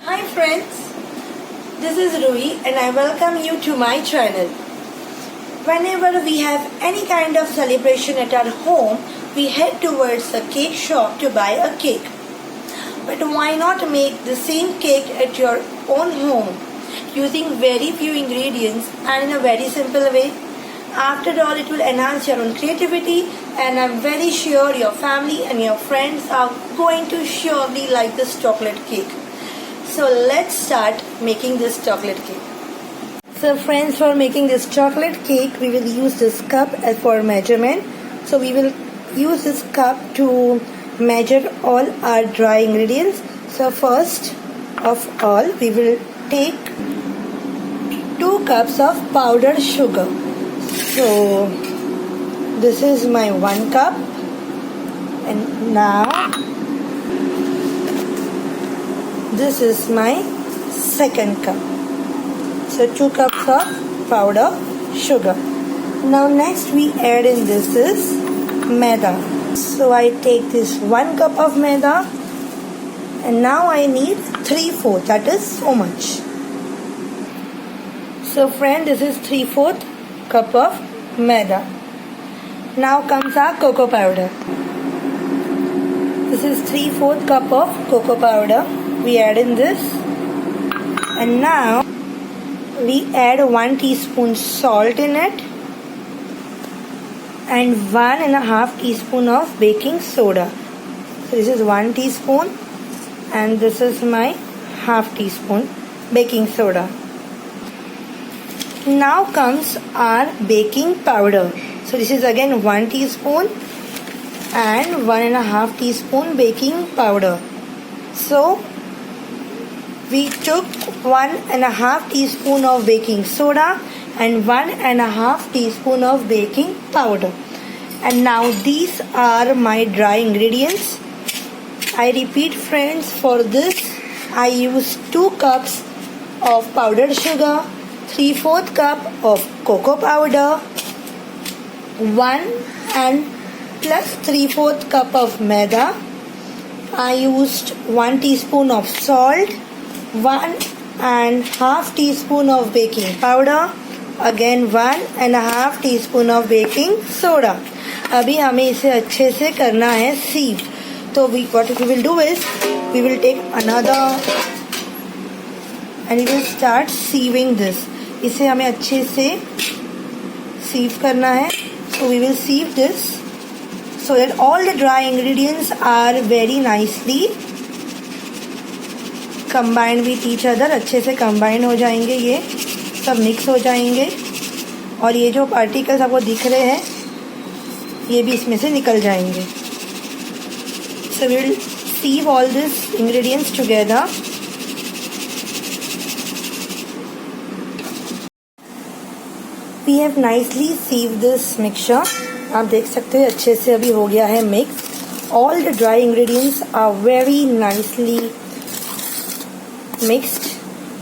Hi friends, this is Rui and I welcome you to my channel. Whenever we have any kind of celebration at our home, we head towards a cake shop to buy a cake. But why not make the same cake at your own home using very few ingredients and in a very simple way? After all, it will enhance your own creativity and I'm very sure your family and your friends are going to surely like this chocolate cake. So let's start making this chocolate cake. So friends, for making this chocolate cake, we will use this cup as for measurement. So we will use this cup to measure all our dry ingredients. So first of all, we will take 2 cups of powdered sugar. So this is my 1 cup, and now this is my 2nd cup. So 2 cups of powder sugar. Now next we add in this is maida. So I take this 1 cup of maida and now I need 3/4, that is so much. So friend, this is 3/4 cup of maida. Now comes our cocoa powder. This is 3/4 cup of cocoa powder. We add in this, and now we add 1 teaspoon salt in it and 1.5 teaspoon of baking soda. So this is 1 teaspoon and this is my half teaspoon baking soda. Now comes our baking powder. So this is again 1 teaspoon and 1.5 teaspoon baking powder. So we took 1.5 teaspoon of baking soda and 1.5 teaspoon of baking powder. And now these are my dry ingredients. I repeat friends, for this I use 2 cups of powdered sugar, 3/4 cup of cocoa powder, 1 and plus 3/4 cup of maida. I used 1 teaspoon of salt, 1.5 teaspoon of baking powder, again 1.5 teaspoon of baking soda. अभी हमें इसे अच्छे से करना है सीव. तो what we will do is we will take another and we will start sieving this. इसे हमें अच्छे से sieve करना है. So we will sieve this so that all the dry ingredients are very nicely combined with each other. अच्छे से combine हो जाएंगे, ये सब mix हो जाएंगे और ये जो particles आपको दिख रहे हैं ये भी इसमें से निकल जाएंगे. So we will sieve all these ingredients together. We have nicely sieved this mixture. आप देख सकते हो अच्छे से अभी हो गया है mix. All the dry ingredients are very nicely mixed.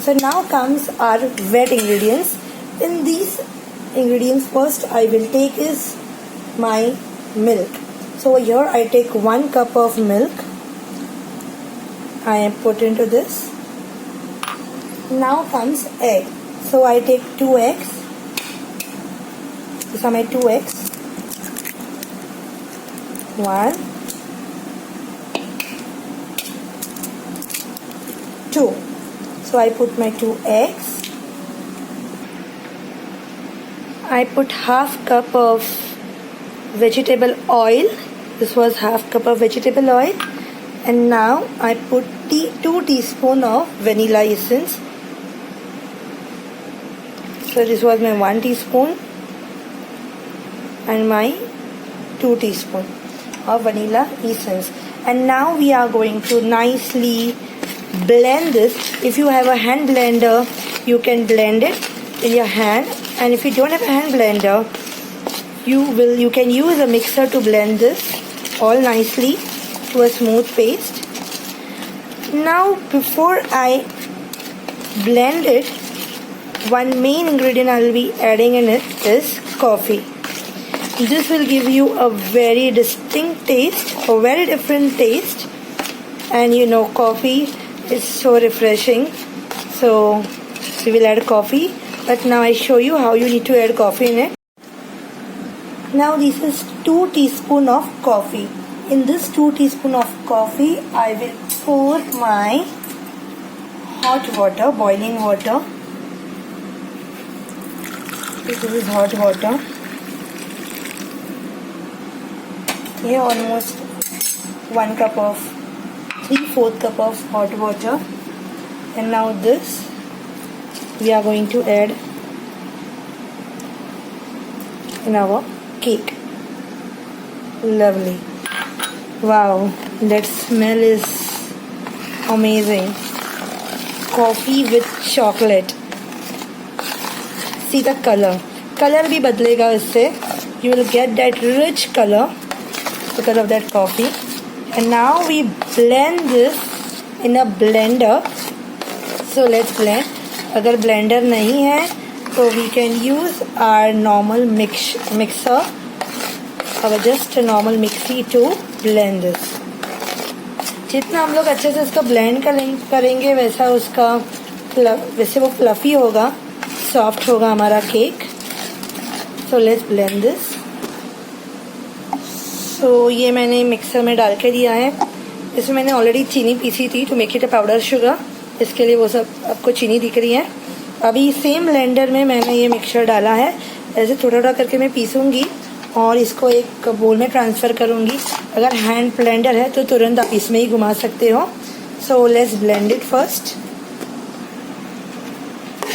So now comes our wet ingredients. In these ingredients, first I will take is my milk. So here I take 1 cup of milk. I am put into this. Now comes egg. So I take 2 eggs. These are my 2 eggs. 1, 2. So I put my 2 eggs. I put half cup of vegetable oil. This was half cup of vegetable oil. And now I put 2 teaspoon of vanilla essence. So this was my 1 teaspoon and my 2 teaspoon of vanilla essence. And now we are going to nicely blend this. If you have a hand blender, you can blend it in your hand, and if you don't have a hand blender, you can use a mixer to blend this all nicely to a smooth paste. Now before I blend it, one main ingredient I will be adding in it is coffee. This will give you a very distinct taste, a very different taste, and you know coffee It's so refreshing. So we will add coffee, but now I show you how you need to add coffee in it. Now this is 2 teaspoon of coffee. In this 2 teaspoon of coffee, I will pour my hot water, boiling water. This is hot water. Here almost 1 cup of 3/4 cup of hot water. And now this we are going to add in our cake. Lovely. Wow, that smell is amazing. Coffee with chocolate. See the color. Color भी बदलेगा इससे. You will get that rich color because of that coffee. And now we blend this in a blender. So let's blend. अगर blender नहीं है तो we can use our normal mixer or just a normal mixie to blend this. जितना हम लोग अच्छे से इसको blend करेंगे वैसे वो fluffy होगा, soft होगा हमारा cake. So let's blend this. तो ये मैंने मिक्सर में डाल के दिया है. इसमें मैंने ऑलरेडी चीनी पीसी थी to make it a powder sugar. इसके लिए वो सब आपको चीनी दिख रही है. अभी सेम ब्लेंडर में मैंने ये मिक्सचर डाला है. ऐसे थोड़ा थोड़ा करके मैं पीसूंगी और इसको एक बोल में ट्रांसफ़र करूंगी. अगर हैंड ब्लेंडर है तो तुरंत आप इसमें ही घुमा सकते हो. So let's blend it first.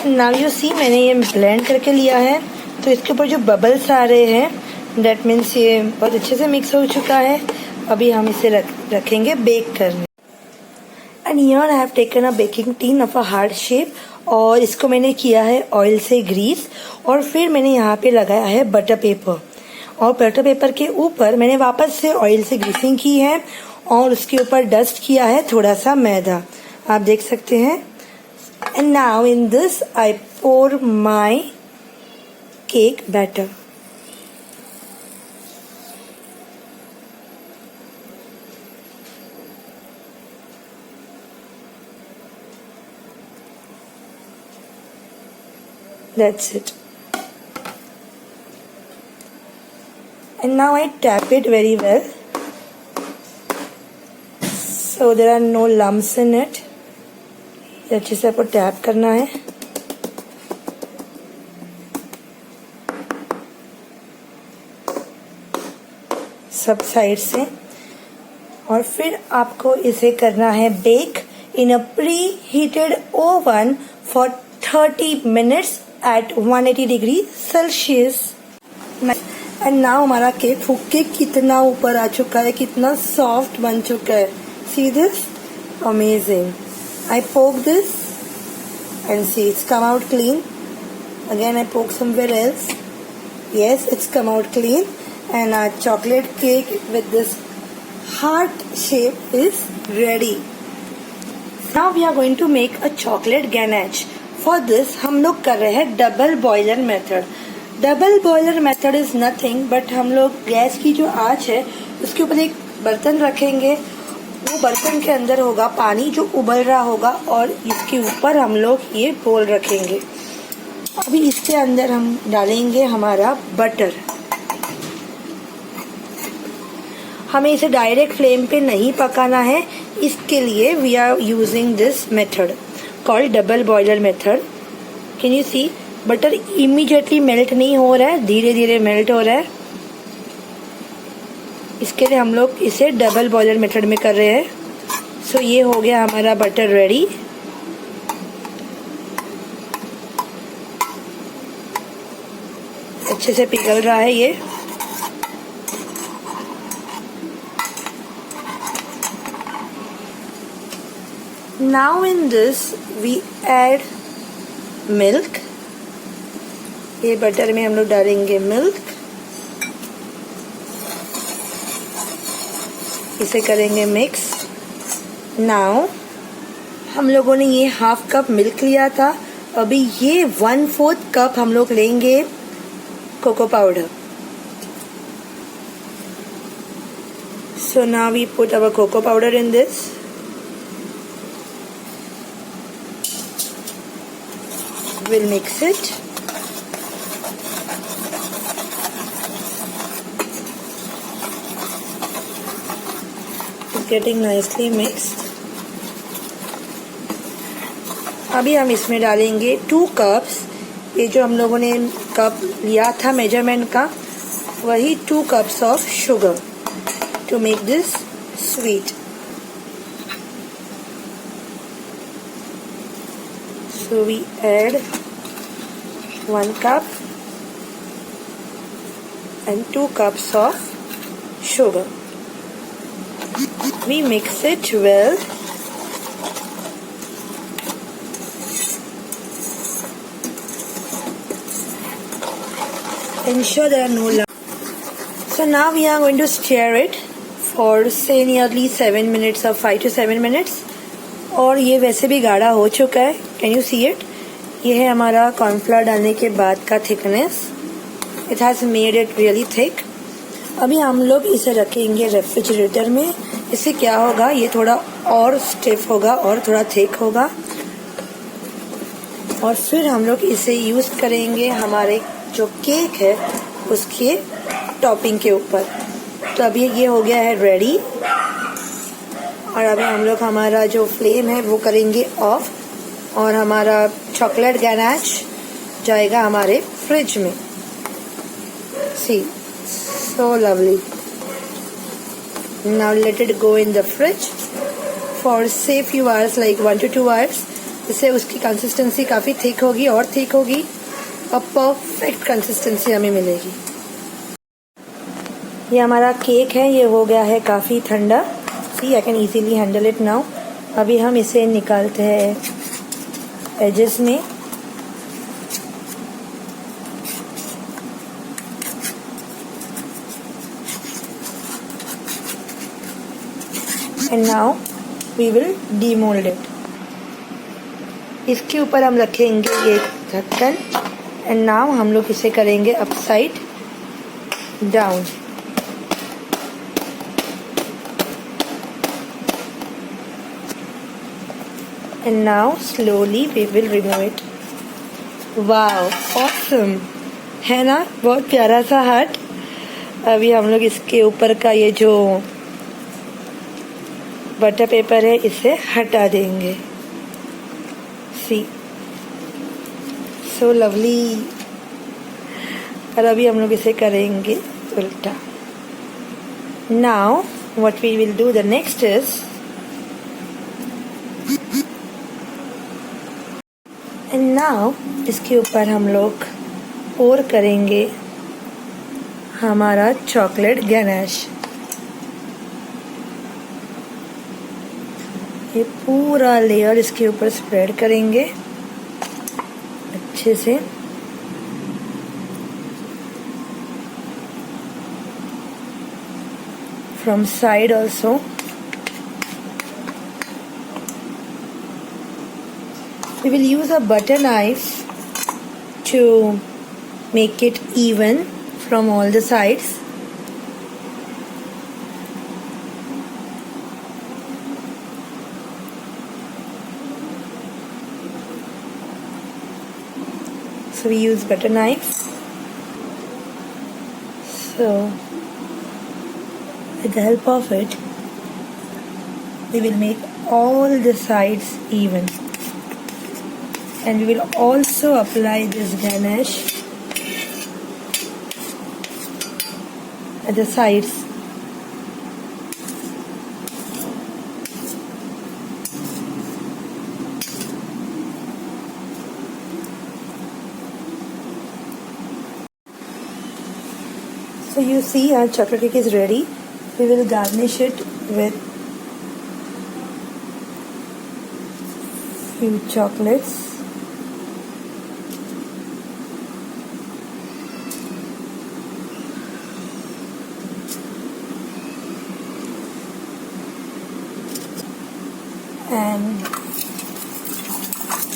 Now you see मैंने ये ब्लेंड करके लिया है. तो इसके ऊपर जो बबल्स आ रहे हैं दैट मीन्स ये बहुत अच्छे से मिक्स हो चुका है. अभी हम इसे रखेंगे बेक करने. And here I have taken a baking tin of a heart shape और इसको मैंने किया है ऑयल से ग्रीस. और फिर मैंने यहाँ पे लगाया है बटर पेपर. और बटर पेपर के ऊपर मैंने वापस से ऑयल से ग्रीसिंग की है और उसके ऊपर डस्ट किया है थोड़ा सा मैदा. आप देख सकते हैं. And now in this I pour my cake batter. That's it. And now I tap it very well so there are no lumps in it. अच्छे से आपको टैप करना है. सब साइड से. और फिर आपको इसे करना है bake in a preheated oven for 30 minutes at 180 degree Celsius. And now हमारा केक फूक के कितना ऊपर आ चुका है, कितना सॉफ्ट बन चुका है. See this amazing. I poke this and see it's come out clean. Again I poke somewhere else. yes, it's come out clean. And our chocolate cake with this heart shape is ready. Now we are going to make a chocolate ganache. For this हम लोग कर रहे हैं double boiler method. Double boiler method is nothing but हम लोग gas की जो आंच है उसके ऊपर एक बर्तन रखेंगे. वो बर्तन के अंदर होगा पानी जो उबल रहा होगा और इसके ऊपर हम लोग ये बोल रखेंगे. अभी इसके अंदर हम डालेंगे हमारा बटर. हमें इसे डायरेक्ट फ्लेम पे नहीं पकाना है. इसके लिए we are using this method called double boiler method. Can you see butter immediately melt नहीं हो रहा है, धीरे धीरे मेल्ट हो रहा है. इसके लिए हम लोग इसे डबल बॉयलर मेथड में कर रहे हैं. सो ये हो गया हमारा बटर रेडी. अच्छे से पिघल रहा है ये. Now in this we add milk. ये बटर में हम लोग डालेंगे मिल्क. इसे करेंगे मिक्स. नाउ हम लोगों ने ये हाफ कप मिल्क लिया था. अभी ये 1/4 कप हम लोग लेंगे cocoa powder. So now we put our cocoa powder in this. we'll mix it. It's getting nicely mixed. अभी हम इसमें डालेंगे 2 कप्स. ये जो हम लोगों ने कप लिया था मेजरमेंट का, वही 2 cups of sugar to make this sweet. So we add 1 cup and 2 cups of sugar. We mix it well. Ensure there are no lumps. So now we are going to stir it for say nearly 7 minutes or 5 to 7 minutes. और ये वैसे भी गाढ़ा हो चुका है. Can you see it? ये है हमारा कॉर्नफ्लावर डालने के बाद का thickness. It has made it really thick. अभी हम लोग इसे रखेंगे रेफ्रिजरेटर में. इससे क्या होगा, ये थोड़ा और स्टिफ होगा और थोड़ा थिक होगा. और फिर हम लोग इसे यूज़ करेंगे हमारे जो केक है उसके टॉपिंग के ऊपर. तो अभी ये हो गया है रेडी. और अभी हम लोग हमारा जो फ्लेम है वो करेंगे ऑफ, और हमारा चॉकलेट गैनाश जाएगा हमारे फ्रिज में. See, so lovely. Now let it go in the fridge for say few hours, like 1 to 2 hours. इससे उसकी कंसिस्टेंसी काफ़ी थिक होगी और थिक होगी और परफेक्ट कंसिस्टेंसी हमें मिलेगी. ये हमारा केक है, ये हो गया है काफ़ी ठंडा. See, I can easily handle it now. अभी हम इसे निकालते हैं एजेस में. And now we will demold it. इसके ऊपर हम रखेंगे ये ढक्कन. एंड नाउ हम लोग इसे करेंगे upside down. And now slowly we will remove it. Wow, awesome, है ना? बहुत प्यारा सा हार्ट. अभी हम लोग इसके ऊपर का ये जो बटर पेपर है इसे हटा देंगे. सी, सो लवली. और अभी हम लोग इसे करेंगे उल्टा. Now what we will do the next is, and now इसके ऊपर हम लोग पोर करेंगे हमारा चॉकलेट गैनाश. ये पूरा लेयर इसके ऊपर स्प्रेड करेंगे अच्छे से. From side also. We will use a butter knife to make it even from all the sides. So we use butter knife. So with the help of it, we will make all the sides even. And we will also apply this ganache at the sides. So you see our chocolate cake is ready. We will garnish it with few chocolates. And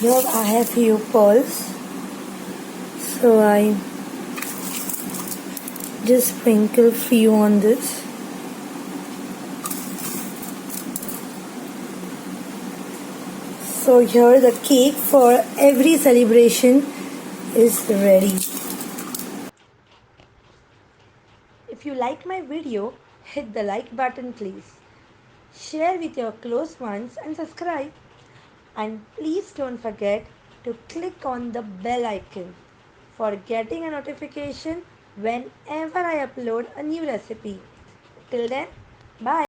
here I have few pearls, so I just sprinkle few on this. So here the cake for every celebration is ready. If you like my video, hit the like button please. Share with your close ones and subscribe. And please don't forget to click on the bell icon for getting a notification whenever I upload a new recipe. Till then, bye.